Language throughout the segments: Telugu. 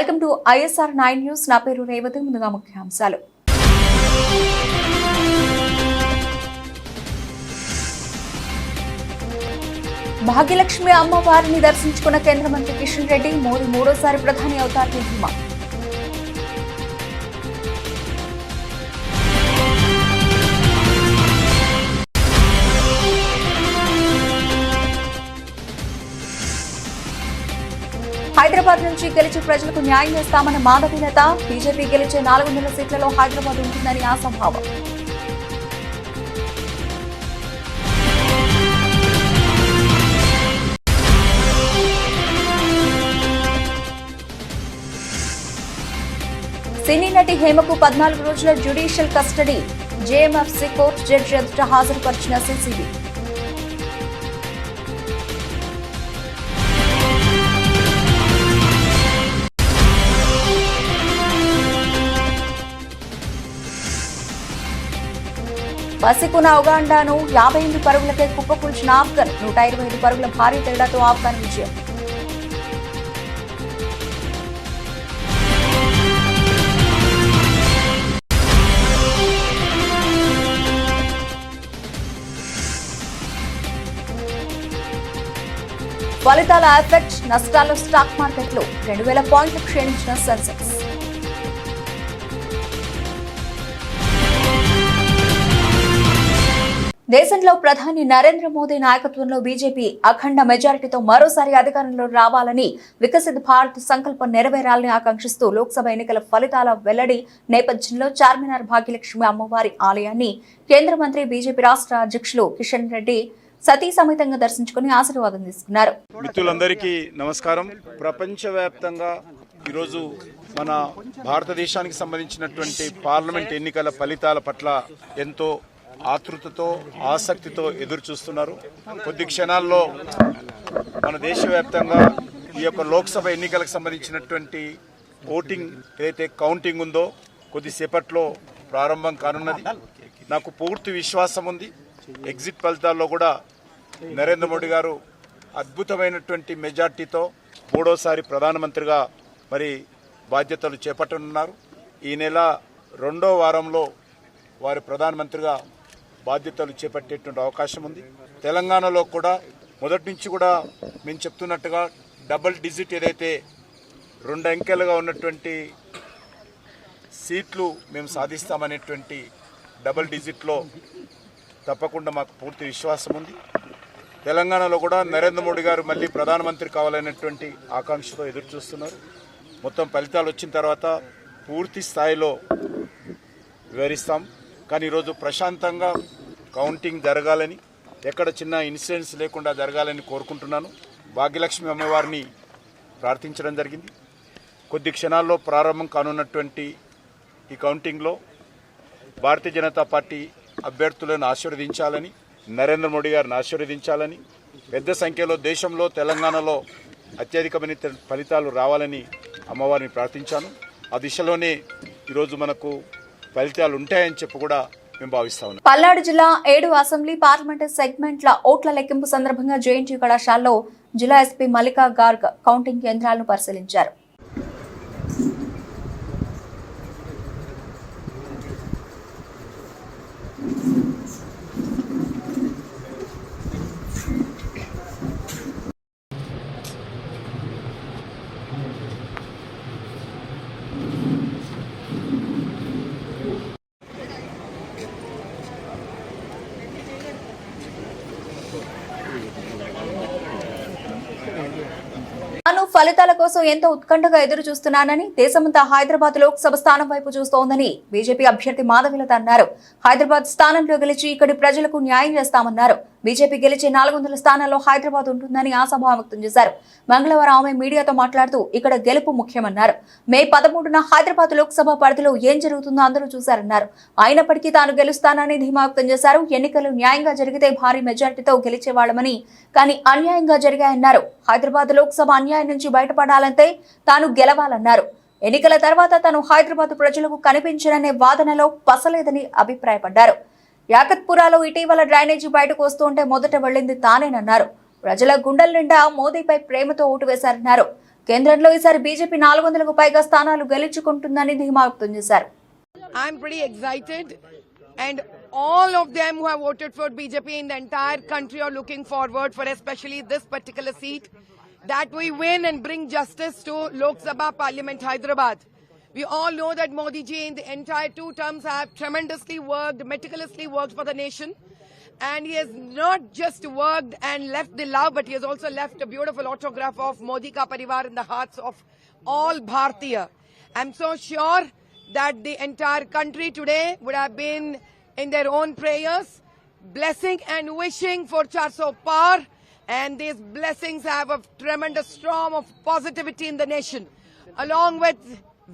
Welcome to ISR 9 news. నా పేరు రేవతి. ముందుగా ముఖ్యాంశాలు. భాగ్యలక్ష్మి అమ్మవారిని దర్శించుకున్న కేంద్ర మంత్రి కిషన్ రెడ్డి. మోదీ మూడోసారి ప్రధాని అవుతారని ధీమా. హైదరాబాద్ నుంచి గెలిచి ప్రజలకు న్యాయం చేస్తామన్న మాధవీలత. బీజేపీ గెలిచే 400 సీట్లలో హైదరాబాద్ ఉంటుందని ఆశాభావం. సినీ నటి హేమకు 14 రోజుల judicial custody. JMFC court judge ఎదుట హాజరుపరిచిన సిసిబి. పసికున ఉగాండాను 58 పరుగులకే కుప్పకూల్చిన ఆఫ్ఘన్. 125 పరుగుల భారీ తేడాతో ఆఫ్ఘన్ విజయం. ఫలితాల ఎఫెక్ట్. నష్టాల్లో స్టాక్ మార్కెట్లు. 2000 పాయింట్లు క్షీణించిన సెన్సెక్స్. దేశంలో ప్రధాని నరేంద్ర మోదీ నాయకత్వంలో బీజేపీ అఖండ మెజారిటీతో మరోసారి అధికారంలో రావాలని, వికసిత్ భారత్ సంకల్పం నెరవేరాలని ఆకాంక్షిస్తూ లోక్సభ ఎన్నికల ఫలితాల వెల్లడి నేపథ్యంలో చార్మినార్ భాగ్యలక్ష్మి అమ్మవారి ఆలయాన్ని కేంద్ర మంత్రి బీజేపీ రాష్ట్ర అధ్యక్షులు కిషన్ రెడ్డి సతీ సమేతంగా దర్శించుకుని ఆశీర్వాదం తీసుకున్నారు. మిత్రులందరికీ నమస్కారం. ప్రపంచవ్యాప్తంగా ఈరోజు మన భారతదేశానికి సంబంధించినటువంటి పార్లమెంట్ ఎన్నికల ఫలితాల పట్ల ఎంతో ఆతృతతో ఆసక్తితో ఎదురు చూస్తున్నారు. కొద్ది క్షణాల్లో మన దేశవ్యాప్తంగా ఈ యొక్క లోక్సభ ఎన్నికలకు సంబంధించినటువంటి ఓటింగ్ ఏదైతే కౌంటింగ్ ఉందో కొద్దిసేపట్లో ప్రారంభం కానున్నది. నాకు పూర్తి విశ్వాసం ఉంది. ఎగ్జిట్ ఫలితాల్లో కూడా నరేంద్ర మోడీ గారు అద్భుతమైనటువంటి మెజార్టీతో మూడోసారి ప్రధానమంత్రిగా మరి బాధ్యతలు చేపట్టనున్నారు. ఈ నెల 2వ వారంలో వారు ప్రధానమంత్రిగా బాధ్యతలు చేపట్టేటువంటి అవకాశం ఉంది. తెలంగాణలో కూడా మొదటి నుంచి కూడా మేము చెప్తున్నట్టుగా డబుల్ డిజిట్ ఏదైతే 2 అంకెలుగా ఉన్నటువంటి సీట్లు మేము సాధిస్తామనేటువంటి డబుల్ డిజిట్లో తప్పకుండా మాకు పూర్తి విశ్వాసం ఉంది. తెలంగాణలో కూడా నరేంద్ర మోడీ గారు మళ్ళీ ప్రధానమంత్రి కావాలనేటువంటి ఆకాంక్షతో ఎదురు చూస్తున్నారు. మొత్తం ఫలితాలు వచ్చిన తర్వాత పూర్తి స్థాయిలో వివరిస్తాం. కానీ ఈరోజు ప్రశాంతంగా కౌంటింగ్ జరగాలని, ఎక్కడ చిన్న ఇన్సిడెంట్స్ లేకుండా జరగాలని కోరుకుంటున్నాను. భాగ్యలక్ష్మి అమ్మవారిని ప్రార్థించడం జరిగింది. కొద్ది క్షణాల్లో ప్రారంభం కానున్నటువంటి ఈ కౌంటింగ్లో భారతీయ జనతా పార్టీ అభ్యర్థులను ఆశీర్వదించాలని, నరేంద్ర మోడీ గారిని ఆశీర్వదించాలని, పెద్ద సంఖ్యలో దేశంలో తెలంగాణలో అత్యధికమైన ఫలితాలు రావాలని అమ్మవారిని ప్రార్థించాను. ఆ దిశలోనే ఈరోజు మనకు ఫలితాలు ఉంటాయని చెప్పి కూడా మేము భావిస్తా ఉన్నాం. పల్నాడు జిల్లా 7 అసెంబ్లీ పార్లమెంటు సెగ్మెంట్ల ఓట్ల లెక్కింపు సందర్భంగా జేఎన్టీయూ కళాశాలలో జిల్లా ఎస్పీ మల్లికా గార్గ్ కౌంటింగ్ కేంద్రాలను పరిశీలించారు. తాను ఫలితాల కోసం ఎంతో ఉత్కంఠగా ఎదురు చూస్తున్నానని, దేశమంతా హైదరాబాద్ లోక్సభ స్థానం వైపు చూస్తోందని బీజేపీ అభ్యర్థి మాధవీలత అన్నారు. హైదరాబాద్ స్థానంలో గెలిచి ఇక్కడి ప్రజలకు న్యాయం చేస్తామన్నారు. బీజేపీ గెలిచే 400 స్థానాల్లో హైదరాబాద్ ఉంటుందని ఆశాభావం వ్యక్తం చేశారు. మంగళవారం ఆమె మీడియాతో మాట్లాడుతూ ఇక్కడ గెలుపు ముఖ్యమన్నారు. మే 13న హైదరాబాద్ లోక్సభ పరిధిలో ఏం జరుగుతుందో అందరూ చూశారన్నారు. అయినప్పటికీ తాను గెలుస్తానని ధీమా వ్యక్తం చేశారు. ఎన్నికలు న్యాయంగా జరిగితే భారీ మెజార్టీతో గెలిచేవాళ్లమని, కానీ అన్యాయంగా జరిగాయన్నారు. హైదరాబాద్ లోక్సభ అన్యాయం నుంచి బయటపడాలంటే తాను గెలవాలన్నారు. ఎన్నికల తర్వాత తాను హైదరాబాద్ ప్రజలకు కనిపించననే వాదనలో పసలేదని అభిప్రాయపడ్డారు. యాకత్పురాలో ఇటీవల డ్రైనేజీ బయటకు వస్తుంటే మొదట వెళ్లింది తానేనన్నారు. ప్రజల గుండెల నిండా మోదీపై ప్రేమతో ఓటు వేశారన్నారు. కేంద్రంలో ఈసారి బీజేపీ 400కు పైగా స్థానాలు గెలుచుకుంటుందని ధీమా వ్యక్తం చేశారు. I'm pretty excited, and all of them who have voted for BJP in the entire country are looking forward for especially this particular seat, that we win and bring justice to Lok Sabha Parliament Hyderabad. We all know that Modi ji in the entire 2 terms have tremendously worked, meticulously worked for the nation. And he has not just worked and left the love, but he has also left a beautiful autograph of Modi Ka Parivar in the hearts of all Bharatiya. I'm so sure that the entire country today would have been in their own prayers, blessing and wishing for 400 par. And these blessings have a tremendous storm of positivity in the nation, along with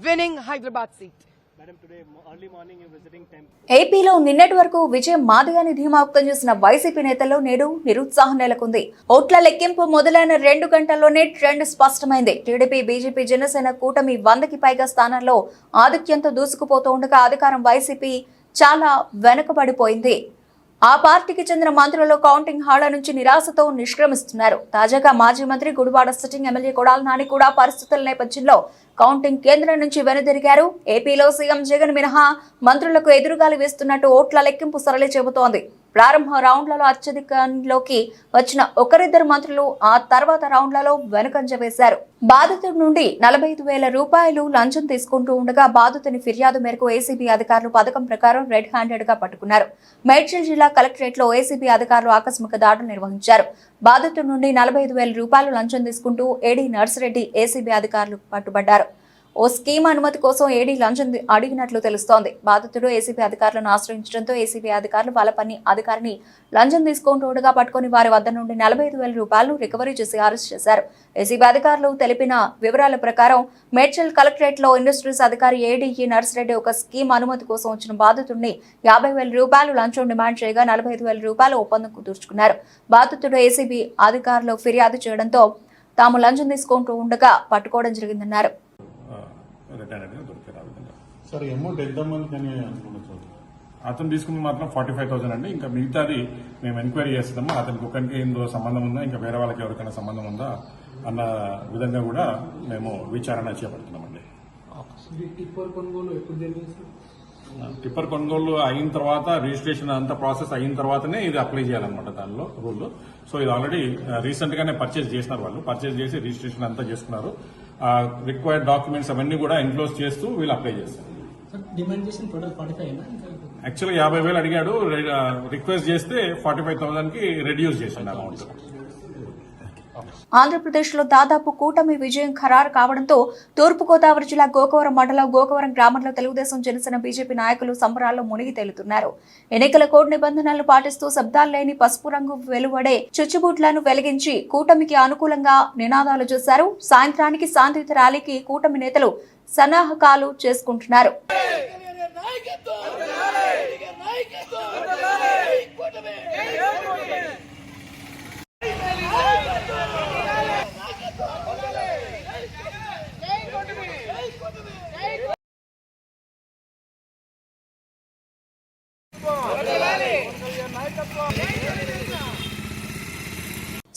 winning Hyderabad seat. Madam, today early morning you're visiting temple. ఏపీలో నిన్నటి వరకు విజయం మాదిగాని ధీమా వ్యక్తం చేసిన వైసీపీ నేతల్లో నేడు నిరుత్సాహం నెలకొంది. ఓట్ల లెక్కింపు మొదలైన 2 గంటల్లోనే ట్రెండ్ స్పష్టమైంది. టీడీపీ, బీజేపీ, జనసేన కూటమి 100కి పైగా స్థానాల్లో ఆధిక్యంతో దూసుకుపోతూ ఉండగా అధికారం వైసీపీ చాలా వెనుకబడిపోయింది. ఆ పార్టీకి చెందిన మంత్రులు కౌంటింగ్ హాళ్ల నుంచి నిరాశతో నిష్క్రమిస్తున్నారు. తాజాగా మాజీ మంత్రి గుడివాడ సిట్టింగ్ ఎమ్మెల్యే కొడాలి నాని కూడా పరిస్థితుల నేపథ్యంలో కౌంటింగ్ కేంద్రం నుంచి వెనుదిరిగారు. ఏపీలో సీఎం జగన్ మినహా మంత్రులకు ఎదురుగాలి వేస్తున్నట్టు ఓట్ల లెక్కింపు సరళి చెబుతోంది. ప్రారంభ రౌండ్లలో అత్యధికంలోకి వచ్చిన ఒకరిద్దరు మంత్రులు ఆ తర్వాత రౌండ్లలో వెనుకంజ వేశారు. బాధితుడి నుండి 45,000 రూపాయలు లంచం తీసుకుంటూ ఉండగా బాధితుని ఫిర్యాదు మేరకు ఏసీబీ అధికారులు పథకం ప్రకారం రెడ్ హ్యాండెడ్ గా పట్టుకున్నారు. మేడ్చల్ జిల్లా కలెక్టరేట్ లో ఏసీబీ అధికారులు ఆకస్మిక దాడులు నిర్వహించారు. బాధితుడి నుండి 45,000 రూపాయలు లంచం తీసుకుంటూ ఏడీ నర్సిరెడ్డి ఏసీబీ అధికారులు పట్టుబడ్డారు. ఓ స్కీమ్ అనుమతి కోసం ఏడీ లంచం అడిగినట్లు తెలుస్తోంది. బాధితుడు ఏసీబీ అధికారులను ఆశ్రయించడంతో ఏసీబీ అధికారులు వాళ్ళపని అధికారిని లంచం తీసుకుంటూగా పట్టుకుని వారి వద్ద నుండి 45,000 రూపాయలు రికవరీ చేసి అరెస్ట్ చేశారు. ఏసీబీ అధికారులు తెలిపిన వివరాల ప్రకారం మేడ్చల్ కలెక్టరేట్ లో ఇండస్ట్రీస్ అధికారి ఏడీఈ నర్సిరెడ్డి ఒక స్కీమ్ అనుమతి కోసం వచ్చిన బాధితుడిని 50,000 రూపాయలు లంచం డిమాండ్ చేయగా 45,000 రూపాయలు ఒప్పందం కుదుర్చుకున్నారు. బాధితుడు ఏసీబీ అధికారులు ఫిర్యాదు చేయడంతో తాము లంచం తీసుకుంటూ ఉండగా పట్టుకోవడం జరిగిందన్నారు. సార్ అమౌంట్ ఎంతమంది అతను తీసుకుంది మాత్రం 45,000 అండి. ఇంకా మిగతాది మేము ఎంక్వైరీ చేస్తాము. అతనికి ఒకరికి ఇందులో సంబంధం ఉందా, ఇంకా వేరే వాళ్ళకి ఎవరికైనా సంబంధం ఉందా అన్న విధంగా కూడా మేము విచారణ చేపడుతున్నామండి. టిప్పర్ కొనుగోలు అయిన తర్వాత రిజిస్ట్రేషన్ అంతా ప్రాసెస్ అయిన తర్వాతనే ఇది అప్లై చేయాలన్నమాట దానిలో రూల్. సో ఇది ఆల్రెడీ రీసెంట్ గానే పర్చేజ్ చేసినారు. వాళ్ళు పర్చేజ్ చేసి రిజిస్ట్రేషన్ అంతా చేసుకున్నారు. రిక్వైర్డ్ డాక్యుమెంట్స్ అవన్నీ కూడా ఎన్క్లోజ్ చేస్తూ వీళ్ళు అప్లై చేస్తారు. యాక్చువల్గా 50,000 అడిగాడు. రిక్వెస్ట్ చేస్తే 45,000కి రెడ్యూస్ చేశాడు అమౌంట్. ఆంధ్రప్రదేశ్లో దాదాపు కూటమి విజయం ఖరారు కావడంతో తూర్పుగోదావరి జిల్లా గోకవరం మండలం గోకవరం గ్రామంలో తెలుగుదేశం, జనసేన, బీజేపీ నాయకులు సంబరాల్లో మునిగి తేలుతున్నారు. ఎన్నికల కోడ్ నిబంధనలు పాటిస్తూ శబ్దాలు లేని పసుపు రంగు వెలువడే చుచ్చుబుట్లను వెలిగించి కూటమికి అనుకూలంగా నినాదాలు చేశారు. సాయంత్రానికి శాంతియుత ర్యాలీకి కూటమి నేతలు సన్నాహకాలు చేసుకుంటున్నారు.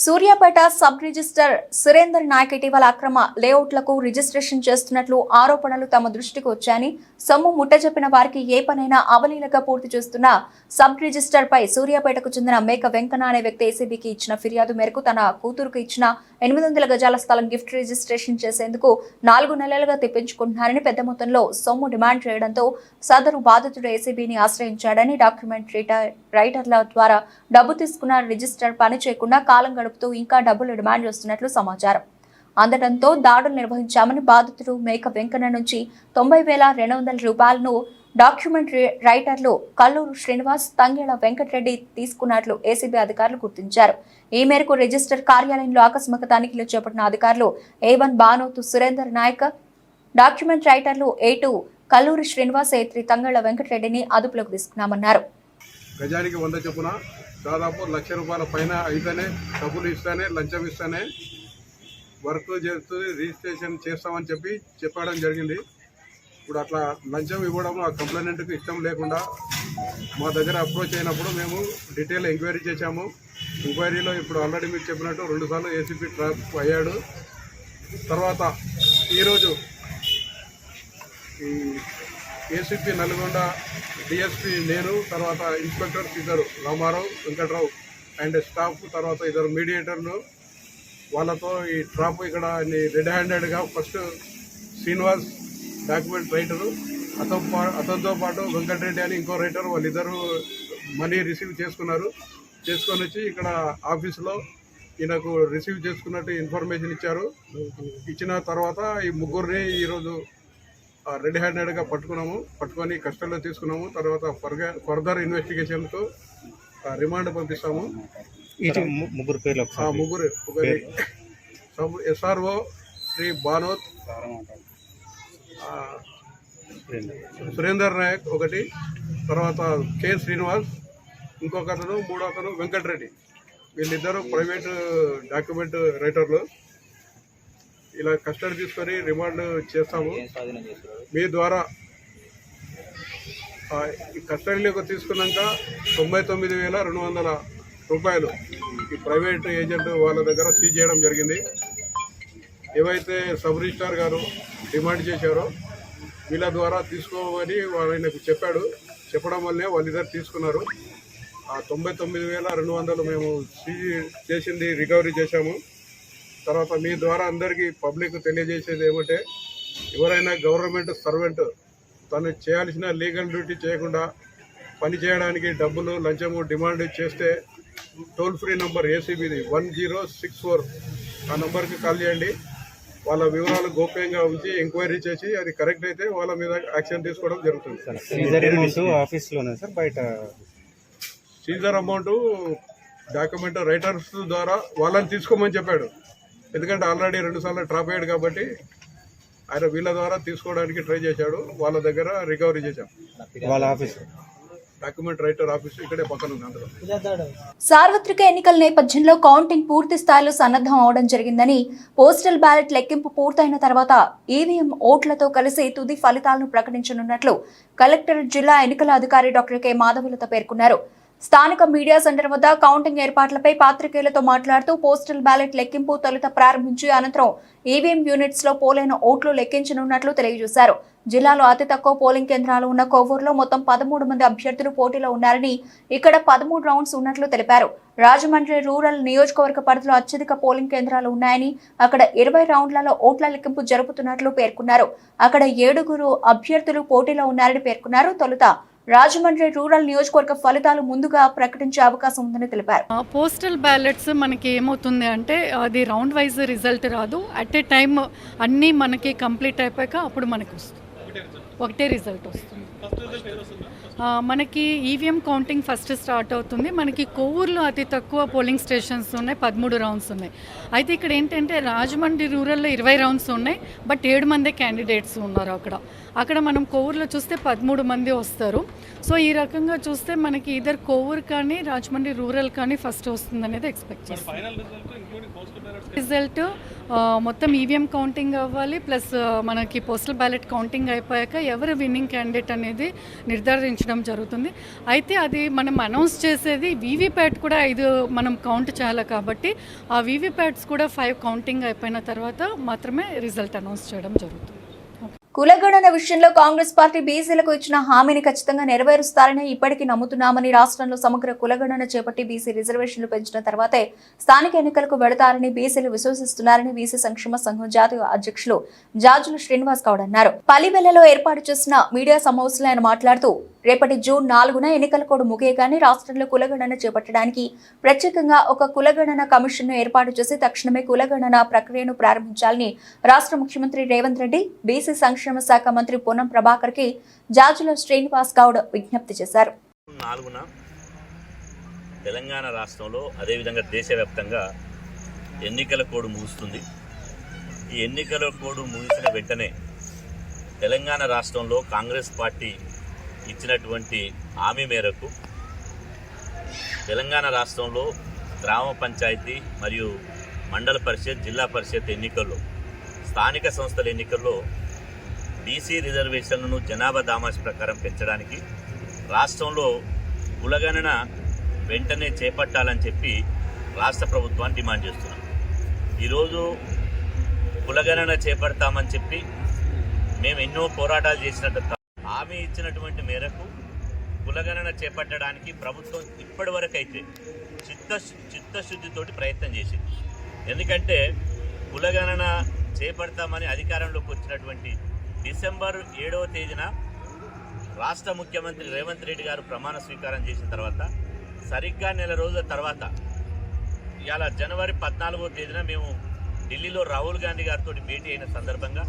సూర్యాపేట సబ్ రిజిస్టర్ సురేందర్ నాయక్ ఇటీవల అక్రమ లేఅవుట్లకు రిజిస్ట్రేషన్ చేస్తున్నట్లు ఆరోపణలు తమ దృష్టికి వచ్చాయని, సొమ్ము ముట్టజెప్పిన వారికి ఏ పనైనా అవలీలగా పూర్తి చేస్తున్న సబ్ రిజిస్టర్ పై సూర్యాపేటకు చెందిన మేక వెంకన్న అనే వ్యక్తి ఏసీబీకి ఇచ్చిన ఫిర్యాదు మేరకు తన కూతురుకు ఇచ్చిన 800 గజాల స్థలం గిఫ్ట్ రిజిస్ట్రేషన్ చేసేందుకు 4 నెలలుగా తెప్పించుకుంటున్నారని, పెద్ద మొత్తంలో సొమ్ము డిమాండ్ చేయడంతో సదరు బాధితుడు ఏసీబీని ఆశ్రయించాడని, డాక్యుమెంట్ రైటర్ల ద్వారా డబ్బు తీసుకున్న రిజిస్టర్ పని చేయకుండా కాలం గడుపుతూ ఇంకా డబ్బులు డిమాండ్ చేస్తున్నట్లు సమాచారం అందడంతో దాడులు నిర్వహించామని, బాధితుడు మేక వెంకన్న నుంచి 90,200 రూపాయలను డాక్యుమెంట్ రైటర్లు కల్లూరు శ్రీనివాస్, తంగేళ్ల వెంకటరెడ్డి తీసుకున్నట్లు ఏసీబీ అధికారులు గుర్తించారు. ఈ మేరకు రిజిస్టర్ కార్యాలయంలో ఆకస్మిక తనిఖీలు చేపట్టిన అధికారులు A1 బానోతు సురేందర్ నాయక్, డాక్యుమెంట్ రైటర్లు A2 కల్లూరు శ్రీనివాస్, A3 తంగేళ్ల వెంకటరెడ్డిని అదుపులోకి తీసుకున్నామన్నారు. గజానికి 100 చొప్పున దాదాపు 1,00,000 రూపాయల పైన అయితేనే డబ్బులు ఇస్తానే లంచం ఇస్తానే వర్క్ చేస్తూ రిజిస్ట్రేషన్ చేస్తామని చెప్పడం జరిగింది. ఇప్పుడు అట్లా లంచం ఇవ్వడం ఆ కంప్లైంట్కి ఇష్టం లేకుండా మా దగ్గర అప్రోచ్ అయినప్పుడు మేము డీటెయిల్ ఎంక్వైరీ చేశాము. ఎంక్వైరీలో ఇప్పుడు ఆల్రెడీ మీకు చెప్పినట్టు 2 సార్లు ఏసీపీ ట్రాప్ అయ్యాడు. తర్వాత ఈరోజు ఈ ఏసీపీ నల్గొండ, డిఎస్పీ నేను, తర్వాత ఇన్స్పెక్టర్స్ ఇద్దరు రామారావు, వెంకట్రావు అండ్ స్టాఫ్, తర్వాత ఇద్దరు మీడియేటర్లు, వాళ్ళతో ఈ ట్రాప్ ఇక్కడ రెడ్ హ్యాండెడ్గా ఫస్ట్ శ్రీనివాస్ డాక్యుమెంట్ రైటరు, అతనితో పాటు వెంకటరెడ్డి అని ఇంకో రైటర్, వాళ్ళిద్దరూ మనీ రిసీవ్ చేసుకొని వచ్చి ఇక్కడ ఆఫీసులో ఈయనకు రిసీవ్ చేసుకున్నట్టు ఇన్ఫర్మేషన్ ఇచ్చారు. ఇచ్చిన తర్వాత ఈ ముగ్గురిని ఈరోజు రెడ్ హ్యాండెడ్గా పట్టుకొని కస్టడీలో తీసుకున్నాము. తర్వాత ఫర్దర్ ఇన్వెస్టిగేషన్తో రిమాండ్ పంపిస్తాము. ముగ్గురు పేర్లు ముగ్గురు, ఒకటి SRO శ్రీ బానోత్ సురేందర్ నాయక్ ఒకటి, తర్వాత K శ్రీనివాస్ ఇంకొక అతను, మూడో అతను వెంకటరెడ్డి. వీళ్ళిద్దరూ ప్రైవేట్ డాక్యుమెంట్ రైటర్లు. ఇలా కస్టడీ తీసుకొని రిమాండ్ చేస్తాము. మీ ద్వారా ఈ కస్టడీలోకి తీసుకున్నాక 99,200 రూపాయలు ఈ ప్రైవేట్ ఏజెంట్ వాళ్ళ దగ్గర సీజ్ చేయడం జరిగింది. ఏవైతే సబ్ రిజిస్ట్రార్ గారు డిమాండ్ చేశారో వీళ్ళ ద్వారా తీసుకోమని ఆయనకు చెప్పడం వల్లే వాళ్ళిద్దరు తీసుకున్నారు. ఆ 99,200 మేము సీజ్ చేసింది రికవరీ చేశాము. తర్వాత మీ ద్వారా అందరికీ పబ్లిక్ తెలియజేసేది ఏమంటే, ఎవరైనా గవర్నమెంట్ సర్వెంట్ తను చేయాల్సిన లీగల్ డ్యూటీ చేయకుండా పని చేయడానికి డబ్బులు లంచము డిమాండ్ చేస్తే టోల్ ఫ్రీ నంబర్ ఏసీబీది 1064 ఆ నంబర్కి కాల్ చేయండి. వాళ్ళ వివరాలు గోప్యంగా ఉంచి ఎంక్వైరీ చేసి అది కరెక్ట్ అయితే వాళ్ళ మీద యాక్షన్ తీసుకోవడం జరుగుతుంది. ఆఫీస్లోనే సార్, బయట సీజర్ అమౌంట్ డాక్యుమెంట్ రైటర్స్ ద్వారా వాళ్ళని తీసుకోమని చెప్పాడు. ఎందుకంటే ఆల్రెడీ 2 సార్లు డ్రాప్ అయ్యాడు కాబట్టి ఆయన వీళ్ళ ద్వారా తీసుకోవడానికి ట్రై చేశాడు. వాళ్ళ దగ్గర రికవరీ చేశాం. వాళ్ళ ఆఫీస్ డాక్యుమెంట్ రైటర్ ఆఫీస్ ఇక్కడే పక్కన ఉంది. అందులో సార్వత్రిక ఎన్నికల నేపథ్యంలో కౌంటింగ్ పూర్తి స్థాయిలో సన్నద్ధం అవడం జరిగిందని, పోస్టల్ బ్యాలెట్ లెక్కింపు పూర్తయిన తర్వాత ఈవీఎం ఓట్లతో కలిసి తుది ఫలితాలను ప్రకటించనున్నట్లు కలెక్టర్, జిల్లా ఎన్నికల అధికారి డాక్టర్ కె మాధవలత పేర్కొన్నారు. స్థానిక మీడియా సెంటర్ వద్ద కౌంటింగ్ ఏర్పాట్లపై పాత్రికేయులతో మాట్లాడుతూ పోస్టల్ బ్యాలెట్ లెక్కింపు తొలుత ప్రారంభించి అనంతరం ఈవీఎం యూనిట్స్ లో పోలైన ఓట్లు లెక్కించనున్నట్లు తెలియజేశారు. జిల్లాలో అతి తక్కువ పోలింగ్ కేంద్రాలు ఉన్న కోవూరులో మొత్తం 13 మంది అభ్యర్థులు పోటీలో ఉన్నారని, ఇక్కడ 13 రౌండ్స్ ఉన్నట్లు తెలిపారు. రాజమండ్రి రూరల్ నియోజకవర్గ పరిధిలో అత్యధిక పోలింగ్ కేంద్రాలు ఉన్నాయని, అక్కడ 20 రౌండ్లలో ఓట్ల లెక్కింపు జరుపుతున్నట్లు పేర్కొన్నారు. అక్కడ 7 అభ్యర్థులు పోటీలో ఉన్నారని పేర్కొన్నారు. తొలుత రాజమండ్రి రూరల్ నియోజకవర్గ ఫలితాలు ముందుగా ప్రకటించే అవకాశం ఉందని తెలిపారు. పోస్టల్ బ్యాలెట్స్ మనకి ఏమవుతుంది అంటే అది రౌండ్ వైజ్ రిజల్ట్ రాదు. అట్ ఏ టైం అన్నీ మనకి కంప్లీట్ అయిపోయాక అప్పుడు మనకి వస్తుంది, ఒకటే రిజల్ట్ వస్తుంది. మనకి ఈవీఎం కౌంటింగ్ ఫస్ట్ స్టార్ట్ అవుతుంది. మనకి కొవ్వూరులో అతి తక్కువ పోలింగ్ స్టేషన్స్ ఉన్నాయి, 13 రౌండ్స్ ఉన్నాయి. అయితే ఇక్కడ ఏంటంటే రాజమండ్రి రూరల్లో 20 రౌండ్స్ ఉన్నాయి, బట్ 7 మంది క్యాండిడేట్స్ ఉన్నారు అక్కడ మనం కొవ్వూరులో చూస్తే 13 మంది వస్తారు. సో ఈ రకంగా చూస్తే మనకి ఇద్దరు కొవ్వూరు కానీ రాజమండ్రి రూరల్ కానీ ఫస్ట్ వస్తుంది అనేది ఎక్స్పెక్ట్ చేస్తాం. రిజల్ట్ మొత్తం ఈవీఎం కౌంటింగ్ అవ్వాలి, ప్లస్ మనకి పోస్టల్ బ్యాలెట్ కౌంటింగ్ అయిపోయాక ఎవరు విన్నింగ్ క్యాండిడేట్ అనేది నిర్ధారించడం జరుగుతుంది. అయితే అది మనం అనౌన్స్ చేసేది వీవీప్యాట్ కూడా 5 మనం కౌంట్ చేయాలి కాబట్టి ఆ వీవీప్యాట్స్ కూడా 5 కౌంటింగ్ అయిపోయిన తర్వాత మాత్రమే రిజల్ట్ అనౌన్స్ చేయడం జరుగుతుంది. కులగణన విషయంలో కాంగ్రెస్ పార్టీ బీసీలకు ఇచ్చిన హామీని ఖచ్చితంగా నెరవేరుస్తారని ఇప్పటికీ నమ్ముతున్నామని, రాష్ట్రంలో సమగ్ర కులగణన చేపట్టి బీసీ రిజర్వేషన్లు పెంచిన తర్వాతే స్థానిక ఎన్నికలకు వెళతారని బీసీలు విశ్వసిస్తున్నారని బీసీ సంక్షేమ సంఘం జాతీయ అధ్యక్షులు జాజుల శ్రీనివాస్ గౌడ్ అన్నారు. పల్లివెల్లలో ఏర్పాటు చేసిన మీడియా సమావేశంలో ఆయన మాట్లాడుతూ, రేపటి జూన్ 4న ఎన్నికల కోడ్ ముగియగానే రాష్ట్రంలో కులగణన చేపట్టడానికి ప్రత్యేకంగా ఒక కులగణన కమిషన్ను ఏర్పాటు చేసి తక్షణమే కులగణన ప్రక్రియను ప్రారంభించాలని రాష్ట్ర ముఖ్యమంత్రి రేవంత్ రెడ్డి, బీసీ సంక్షేమ శాఖ మంత్రి పొన్నం ప్రభాకర్ కి జాజుల శ్రీనివాస్ గౌడ్ విజ్ఞప్తి చేశారు. 4న తెలంగాణ రాష్ట్రంలో అదేవిధంగా దేశవ్యాప్తంగా ఎన్నికల కోడ్ ముగుస్తుంది. ఈ ఎన్నికల కోడ్ ముగిసిన వెంటనే తెలంగాణ రాష్ట్రంలో కాంగ్రెస్ పార్టీ ఇచ్చినటువంటి హామీ మేరకు తెలంగాణ రాష్ట్రంలో గ్రామ పంచాయతీ మరియు మండల పరిషత్, జిల్లా పరిషత్ ఎన్నికల్లో, స్థానిక సంస్థల ఎన్నికల్లో బీసీ రిజర్వేషన్లను జనాభా దామాష ప్రకారం పెంచడానికి రాష్ట్రంలో కులగణన వెంటనే చేపట్టాలని చెప్పి రాష్ట్ర ప్రభుత్వాన్ని డిమాండ్ చేస్తున్నాం. ఈరోజు కులగణన చేపడతామని చెప్పి మేము ఎన్నో పోరాటాలు చేసినట్టు హామీ ఇచ్చినటువంటి మేరకు కులగణన చేపట్టడానికి ప్రభుత్వం ఇప్పటి వరకు అయితే చిత్తశుద్ధితోటి ప్రయత్నం చేసింది. ఎందుకంటే కులగణన చేపడతామని అధికారంలోకి వచ్చినటువంటి డిసెంబర్ 7వ తేదీన రాష్ట్ర ముఖ్యమంత్రి రేవంత్ రెడ్డి గారు ప్రమాణ స్వీకారం చేసిన తర్వాత సరిగ్గా నెల రోజుల తర్వాత ఇవాళ జనవరి 14వ తేదీన మేము ఢిల్లీలో రాహుల్ గాంధీ గారితో భేటీ అయిన సందర్భంగా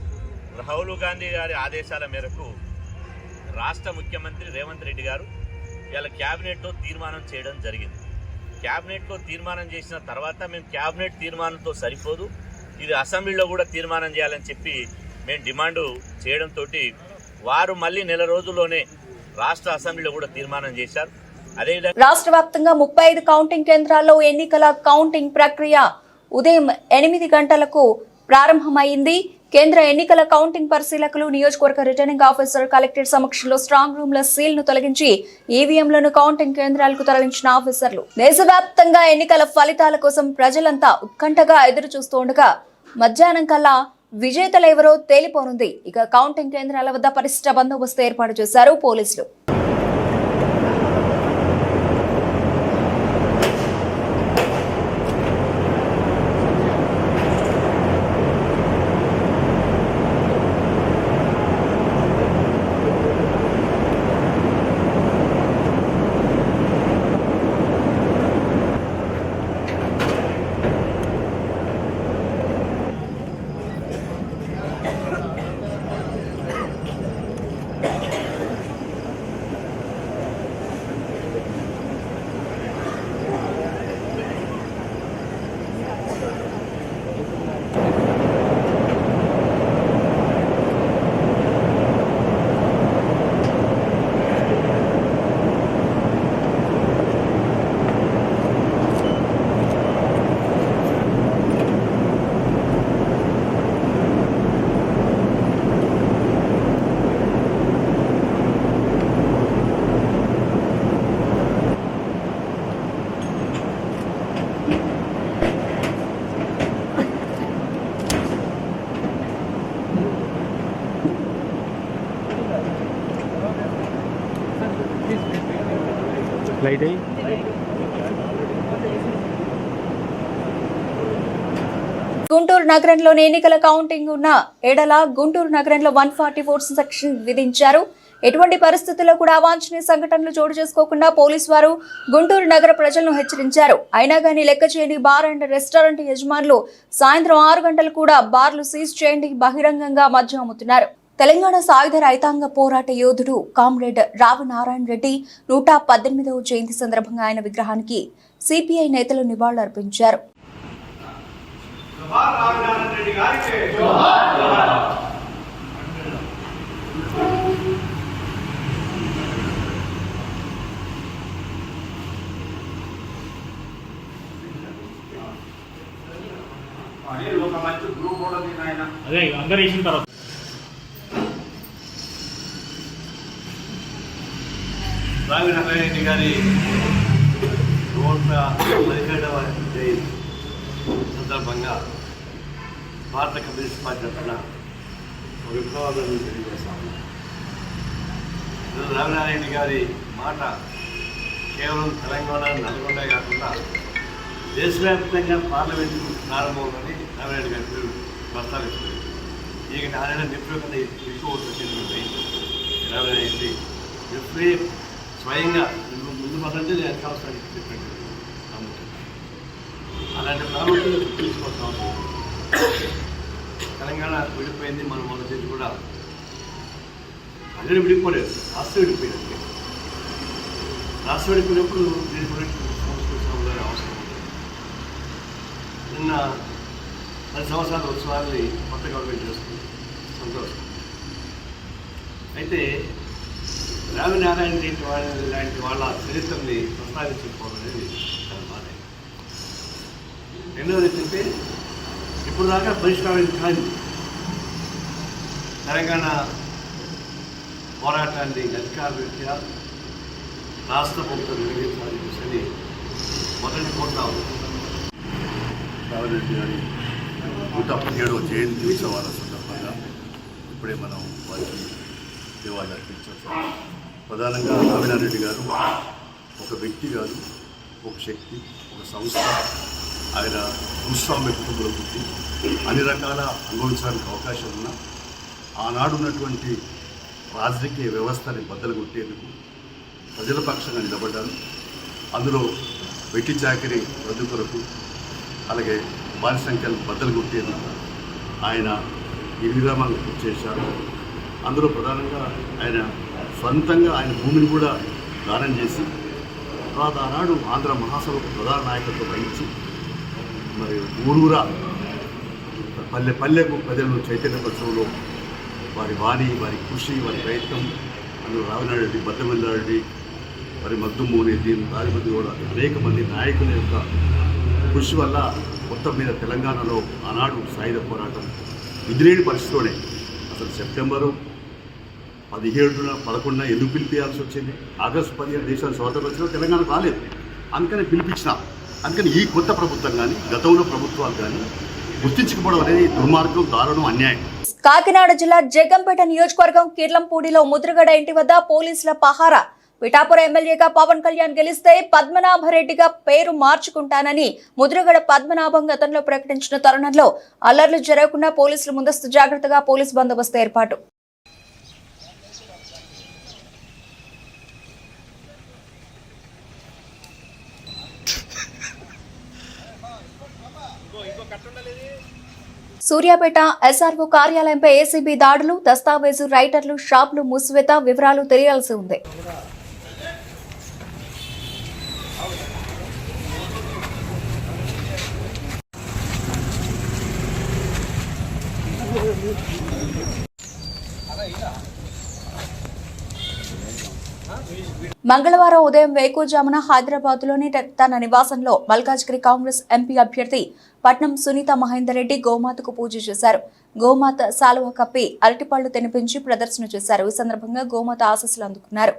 రాహుల్ గాంధీ గారి ఆదేశాల మేరకు రాష్ట్ర ముఖ్యమంత్రి రేవంత్ రెడ్డి గారు ఇవాళ క్యాబినెట్లో తీర్మానం చేయడం జరిగింది. క్యాబినెట్లో తీర్మానం చేసిన తర్వాత మేము క్యాబినెట్ తీర్మానంతో సరిపోదు, ఇది అసెంబ్లీలో కూడా తీర్మానం చేయాలని చెప్పి మేము డిమాండ్ చేయడంతో వారు మళ్ళీ నెల రోజుల్లోనే రాష్ట్ర అసెంబ్లీలో కూడా తీర్మానం చేశారు. అదేవిధంగా రాష్ట్ర వ్యాప్తంగా 35 కౌంటింగ్ కేంద్రాల్లో ఎన్నికల కౌంటింగ్ ప్రక్రియ ఉదయం 8 గంటలకు ప్రారంభమైంది. కేంద్ర ఎన్నికల కౌంటింగ్ పరిశీలకులు నియోజకవర్గ రిటర్నింగ్ ఆఫీసర్ కలెక్టరేట్ సమక్షంలో స్ట్రాంగ్ రూమ్ల సీల్ ను తొలగించి ఈవీఎంలను కౌంటింగ్ కేంద్రాలకు తరలించిన ఆఫీసర్లు. దేశవ్యాప్తంగా ఎన్నికల ఫలితాల కోసం ప్రజలంతా ఉత్కంఠగా ఎదురు చూస్తుండగా మధ్యాహ్నం కల్లా విజేతలెవరో తేలిపోనుంది. ఇక కౌంటింగ్ కేంద్రాల వద్ద పరిశిష్ట బందోబస్తు ఏర్పాటు చేశారు పోలీసులు. లైట్ అయ్యి గుంటూరు నగరంలోని ఎన్నికల కౌంటింగ్ ఉన్న ఎడల గుంటూరు నగరంలో 144 సెక్షన్ విధించారు. ఎటువంటి పరిస్థితుల్లో కూడా అవాంఛనీయ సంఘటనలు చోటు చేసుకోకుండా పోలీసు వారు గుంటూరు నగర ప్రజలను హెచ్చరించారు. అయినా కానీ లెక్క చేయని బార్ అండ్ రెస్టారెంట్ యజమానులు సాయంత్రం 6 గంటలు కూడా బార్లు సీజ్ చేయండి, బహిరంగంగా మద్యం అమ్ముతున్నారు. తెలంగాణ సాయుధ రైతాంగ పోరాట యోధుడు కామ్రేడ్ రావి నారాయణ రెడ్డి 118వ జయంతి సందర్భంగా ఆయన విగ్రహానికి సిపిఐ నేతలు నివాళులర్పించారు. అదే అందరూ వేసిన తర్వాత రావి నారాయణ గారి 117వ జయంతి సందర్భంగా భారత కమ్యూనిస్ట్ పార్టీ తరఫున ఒక విప్లవాలను తెలియజేస్తాము. రావినారాయణ గారి మాట కేవలం తెలంగాణ నల్గొండ కాకుండా దేశవ్యాప్తంగా పార్లమెంటు ప్రారంభమని రావినారాయణ గారి పేరు ప్రస్తావిస్తుంది. ఈ నారాయణ డిప్యూటీ కన్నా ఎక్కువ వచ్చింది రావినారాయణ డిప్యూటీ స్వయంగా ముందు పదంటే నేను కావాల్సిన చెప్పండి. అలాంటి ప్రాముఖ్యత తీసుకోవాల్సిన తెలంగాణ విడిపోయింది. మనం మొదటి కూడా అందరూ విడిపోలేదు, రాష్ట్రం విడిపోయినట్టు. రాష్ట్రం విడిపోయినప్పుడు దీని గురించి సంస్కృతి అవసరం. నిన్న 10 సంవత్సరాల ఉత్సవాన్ని కొత్త గవర్నమెంట్ చేస్తుంది, సంతోషం. అయితే రావి నారాయణ రెడ్డి లాంటి వాళ్ళ చరిత్రని ప్రస్తావించకపోవడం అనేది చాలా బాధ. రెండవది ఏంటంటే ఇప్పుడు దాకా పరిష్కారం కాదు తెలంగాణ పోరాటాన్ని అధికార రీత్యా రాష్ట్ర ప్రభుత్వం నిర్వహించాలని చూసి మొదటి కోరుతాము. రావిరెడ్డి గారి 117వ జయంతి ఉత్సవాల సందర్భంగా ఇప్పుడే మనం వారికి నివాళులు అర్పించాం. ప్రధానంగా రామినారెడ్డి గారు ఒక వ్యక్తి కాదు, ఒక శక్తి, ఒక సంస్థ. ఆయన భూస్వామ్య కుటుంబంలో పుట్టి అన్ని రకాల అనుభవించడానికి అవకాశం ఉన్న ఆనాడు ఉన్నటువంటి రాజకీయ వ్యవస్థని బద్దలు కొట్టేందుకు ప్రజల పక్షంగా నిలబడ్డాను. అందులో వెట్టి చాకరీ రద్దు కొరకు, అలాగే బానిసంఖ్యలను బద్దలు కొట్టేందుకు ఆయన ఈ విరామాలు పూర్తి చేశారు. అందులో ప్రధానంగా ఆయన సొంతంగా ఆయన భూమిని కూడా దానం చేసి తర్వాత ఆనాడు ఆంధ్ర మహాసభకు ప్రధాన నాయకత్వం వహించి మరి ఊరూరా పల్లె పల్లెకు ప్రజలను చైతన్యపరచడంలో వారి వాణి, వారి కృషి, వారి ప్రయత్నం, అందులో రామినారెడ్డి, బద్దమిల్లారెడ్డి, మరి మగ్దుమోని, దీని రాజమండ్రి కూడా అనేక మంది నాయకుల యొక్క కృషి వల్ల మొత్తం మీద తెలంగాణలో ఆనాడు సాయుధ పోరాటం విధిలేని పరిస్థితిలోనే అసలు సెప్టెంబరు 17న 11న ఎందుకు పిలిపించాల్సి వచ్చింది? ఆగస్టు 15 దేశాలు స్వాతంత్రం వచ్చినా తెలంగాణ రాలేదు. అందుకని పిలిపించిన. అందుకని ఈ కొత్త ప్రభుత్వం కానీ గతంలో ప్రభుత్వాలు కానీ గుర్తించకపోవడం అనేది దుర్మార్గం, దారుణం, అన్యాయం. కాకినాడ జిల్లా జగ్గంపేట నియోజకవర్గం కిర్లంపూడిలో ముద్రగడ ఇంటి వద్ద పోలీసుల పహారా. పిఠాపురం ఎమ్మెల్యేగా పవన్ కళ్యాణ్ గెలిస్తే పద్మనాభరెడ్డిగా పేరు మార్చుకుంటానని ముద్రగడ పద్మనాభం గతంలో ప్రకటించిన తరుణంలో అల్లర్లు జరగకుండా పోలీసులు ముందస్తు జాగ్రత్తగా పోలీసు బందోబస్తు ఏర్పాటు. సూర్యాపేట ఎస్ఆర్ఓ కార్యాలయంపై ఏసీబీ దాడులు, దస్తావేజు రైటర్లు, షాపులు మూసివేత వివరాలు తెలియాల్సి ఉంది. మంగళవారం ఉదయం వేకువజామున హైదరాబాద్లోని తన నివాసంలో మల్కాజ్గిరి కాంగ్రెస్ ఎంపీ అభ్యర్థి పట్నం సునీత మహేందర్ రెడ్డి గోమాతకు పూజ చేశారు. గోమాత శాలువ కప్పి అరటిపళ్లు తినిపించి ప్రదర్శన చేశారు. ఈ సందర్భంగా గోమాత ఆశీస్సులు అందుకున్నారు.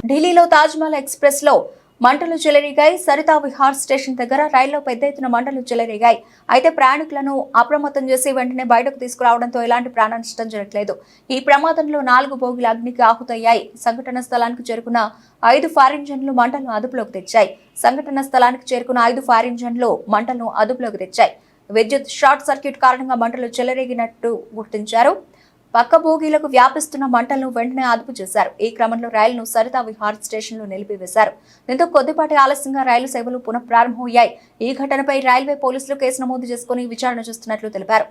ఢిల్లీలో తాజ్మహల్ ఎక్స్ప్రెస్ లో మంటలు చెలరేగాయి. సరితా విహార్ స్టేషన్ దగ్గర రైల్లో పెద్ద ఎత్తున మంటలు చెలరేగాయి. అయితే ప్రయాణికులను అప్రమత్తం చేసి వెంటనే బయటకు తీసుకురావడంతో ఎలాంటి ప్రాణ నష్టం జరగలేదు. ఈ ప్రమాదంలో 4 బోగీలు అగ్నికి ఆహుతయ్యాయి. సంఘటన స్థలానికి చేరుకున్న 5 ఫైర్ ఇంజన్లు మంటలను అదుపులోకి తెచ్చాయి. విద్యుత్ షార్ట్ సర్క్యూట్ కారణంగా మంటలు చెలరేగినట్టు గుర్తించారు. పక్క బోగీలకు వ్యాపిస్తున్న మంటలను వెంటనే అదుపు చేశారు. ఈ క్రమంలో రైలును సరితా విహార్ స్టేషన్లో నిలిపివేశారు. దీంతో కొద్దిపాటి ఆలస్యంగా రైలు సేవలు పునః ప్రారంభమయ్యాయి. ఈ ఘటనపై రైల్వే పోలీసులు కేసు నమోదు చేసుకుని విచారణ చేస్తున్నట్లు తెలిపారు.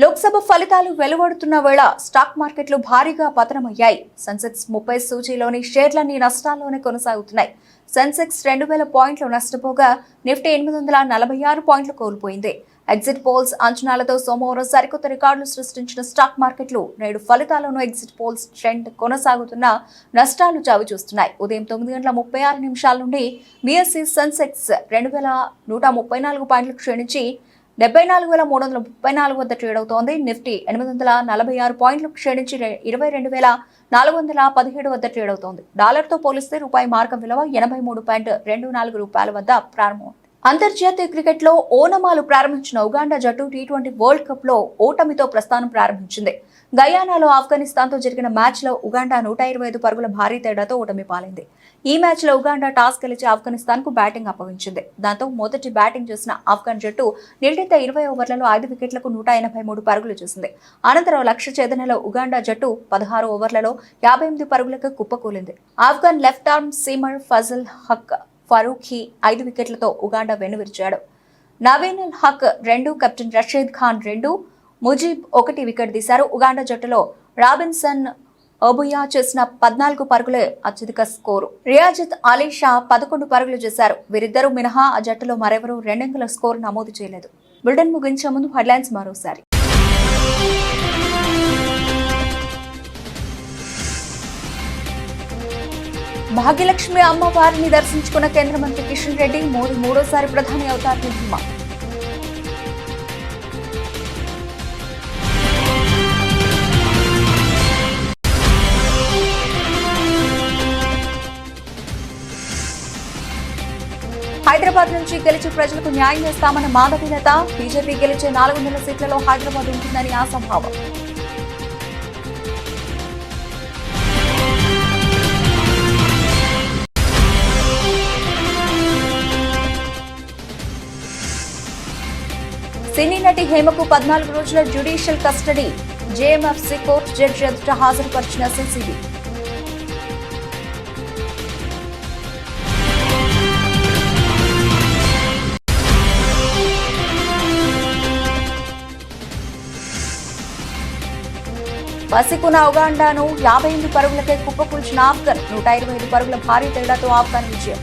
లోక్సభ ఫలితాలు వెలువడుతున్న వేళ స్టాక్ మార్కెట్లు భారీగా పతనమయ్యాయి. సెన్సెక్స్ 30 సూచీలోని షేర్లన్నీ నష్టాల్లోనే కొనసాగుతున్నాయి. సెన్సెక్స్ 2000 పాయింట్లు నష్టపోగా నిఫ్టీ 846 పాయింట్లు కోల్పోయింది. ఎగ్జిట్ పోల్స్ అంచనాలతో సోమవారం సరికొత్త రికార్డులు సృష్టించిన స్టాక్ మార్కెట్లు నేడు ఫలితాలను ఎగ్జిట్ పోల్స్ ట్రెండ్ కొనసాగుతున్న నష్టాలు చవిచూస్తున్నాయి. ఉదయం 9:36 నుండి బీఎస్ఈ సెన్సెక్స్ 2134 పాయింట్లు క్షీణించి 74,334 వద్ద ట్రేడ్ అవుతోంది. నిఫ్టీ 846 పాయింట్లు క్షీణించి 22,417 వద్ద ట్రేడ్ అవుతోంది. డాలర్తో పోలిస్తే రూపాయి మార్గం విలువ 83.24 రూపాయల వద్ద ప్రారంభమైంది. అంతర్జాతీయ క్రికెట్లో ఓనమాలు ప్రారంభించిన ఉగాండా జట్టు T20 వరల్డ్ కప్ లో ఓటమితో ప్రస్థానం ప్రారంభించింది. గయానాలో ఆఫ్ఘనిస్తాన్తో జరిగిన మ్యాచ్లో ఉగాండా 125 పరుగుల భారీ తేడాతో ఓటమి పాలైంది. ఈ మ్యాచ్లో ఉగాండా టాస్ గెలిచి ఆఫ్ఘనిస్తాన్కు బ్యాటింగ్ అప్పగించింది. దాంతో మొదటి బ్యాటింగ్ చేసిన ఆఫ్ఘన్ జట్టు నిర్ణీత 20 ఓవర్లలో 5 వికెట్లకు 183 పరుగులు చేసింది. అనంతరం లక్ష్య ఛేదనలో ఉగాండా జట్టు 16 ఓవర్లలో 58 పరుగులకు కుప్పకూలింది. Afghan left arm seamer Fazal Haq Farooqi 5 వికెట్లతో ఉగాండా వెన్నువిరిచాడు. నవీన్ ఉల్ హక్ 2, కెప్టెన్ రషీద్ ఖాన్ 2, ముజీబ్ 1 వికెట్ తీశారు. ఉగాండా జట్టులో రాబిన్సన్ ఓబుయా చేసిన 14 పరుగులే అత్యధిక స్కోరు. రియాజత్ అలీ షా 11 పరుగులు చేశారు. వీరిద్దరూ మినహా ఆ జట్టులో మరెవరూ 2 అంకెల స్కోరు నమోదు చేయలేదు. బులెటిన్ ముగించే ముందు హెడ్లైన్స్ మరోసారి. భాగ్యలక్ష్మి అమ్మవారిని దర్శించుకున్న కేంద్ర మంత్రి కిషన్ రెడ్డి. మోదీ మూడోసారి ప్రధాని అవుతారని ధీమా. హైదరాబాద్ నుంచి గెలిచి ప్రజలకు న్యాయం చేస్తామన్న మాధవీలత. బీజేపీ గెలిచే 400 సీట్లలో హైదరాబాద్ ఉంటుందని ఆశాభావం. సినీ నటి హేమకు 14 రోజుల judicial custody. JMFC court judge ఎదుట హాజరుపరిచిన సిసిబి. పసికున ఉగాండాను 58 పరుగులకే కుప్పకూల్చిన ఆఫ్ఘన్. 125 పరుగుల భారీ తేడాతో ఆఫ్ఘన్ విజయం.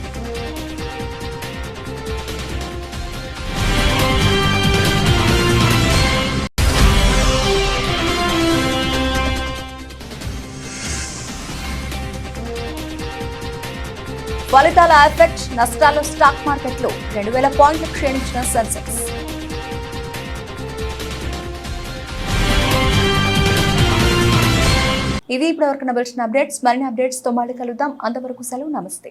ఫలితాల ఎఫెక్ట్. నష్టాల్లో స్టాక్ మార్కెట్లు. 2000 పాయింట్లు క్షీణించిన సెన్సెక్స్. ఇవి ఇప్పటివరకు నవల్సిన అప్డేట్స్. మరిన్ని అప్డేట్స్ తో మళ్ళీ కలుద్దాం. అంతవరకు సెలవు. నమస్తే.